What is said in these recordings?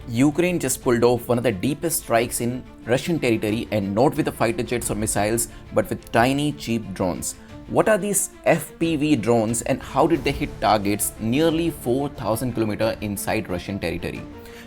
Ukraine just pulled off one of the deepest strikes in Russian territory, and not with the fighter jets or missiles, but with tiny, cheap drones. What are these FPV drones and how did they hit targets nearly 4,000 km inside Russian territory?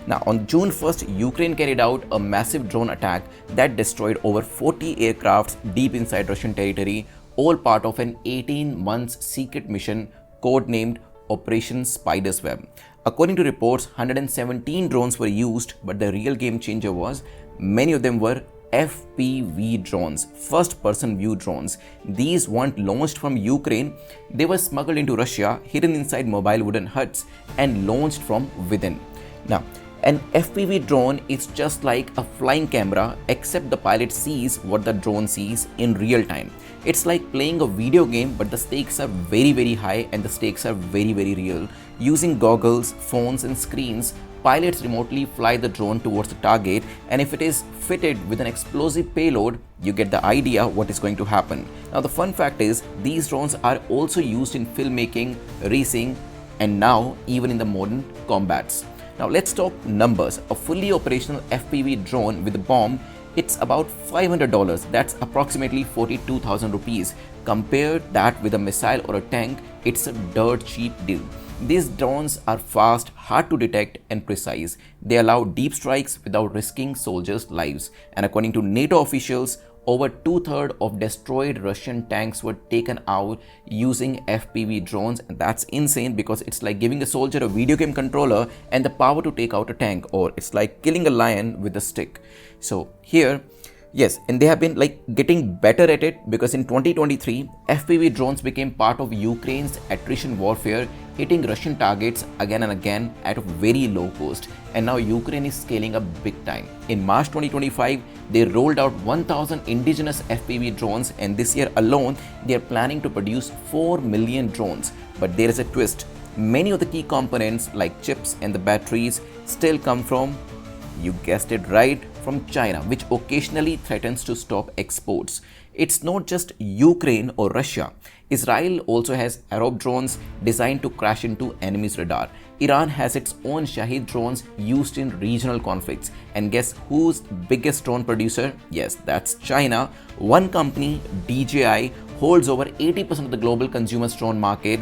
Now, on June 1st, Ukraine carried out a massive drone attack that destroyed over 40 aircrafts deep inside Russian territory, all part of an 18 months secret mission codenamed Operation Spider's Web. According to reports, 117 drones were used, but the real game changer was many of them were FPV drones, first person view drones. These weren't launched from Ukraine, they were smuggled into Russia, hidden inside mobile wooden huts, and launched from within. Now, an FPV drone is just like a flying camera, except the pilot sees what the drone sees in real time. It's like playing a video game, but the stakes are very high and the stakes are very real. Using goggles, phones and screens, pilots remotely fly the drone towards the target, and if it is fitted with an explosive payload, you get the idea what is going to happen. Now the fun fact is, these drones are also used in filmmaking, racing, and now even in the modern combats. Now let's talk numbers. A fully operational FPV drone with a bomb, it's about $500. That's approximately 42,000 rupees. Compare that with a missile or a tank, it's a dirt cheap deal. These drones are fast, hard to detect and precise. They allow deep strikes without risking soldiers' lives. And according to NATO officials, over 2/3 of destroyed Russian tanks were taken out using FPV drones. And that's insane, because it's like giving a soldier a video game controller and the power to take out a tank, or it's like killing a lion with a stick. So here, yes, and they have been like getting better at it, because in 2023, FPV drones became part of Ukraine's attrition warfare, hitting Russian targets again and again at a very low cost. And now Ukraine is scaling up big time. In March 2025, they rolled out 1,000 indigenous FPV drones, and this year alone, they are planning to produce 4 million drones. But there is a twist. Many of the key components like chips and the batteries still come from, you guessed it right, from China, which occasionally threatens to stop exports. It's not just Ukraine or Russia. Israel also has Arab drones designed to crash into enemies' radar. Iran has its own Shahid drones used in regional conflicts. And guess who's biggest drone producer? Yes, that's China. One company, DJI, holds over 80% of the global consumer drone market.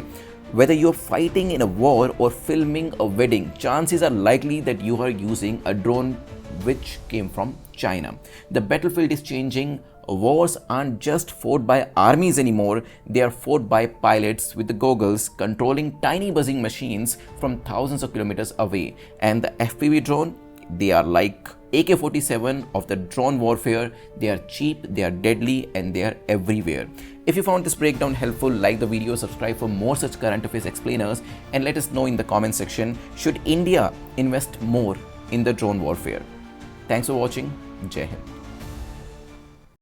Whether you're fighting in a war or filming a wedding, chances are likely that you are using a drone which came from China. The battlefield is changing. Wars aren't just fought by armies anymore, they are fought by pilots with the goggles controlling tiny buzzing machines from thousands of kilometers away. And the FPV drone, they are like AK-47 of the drone warfare. They are cheap, they are deadly, and they are everywhere. If you found this breakdown helpful, like the video, subscribe for more such current affairs explainers, and let us know in the comment section, should India invest more in the drone warfare? Thanks for watching. Jai Hind.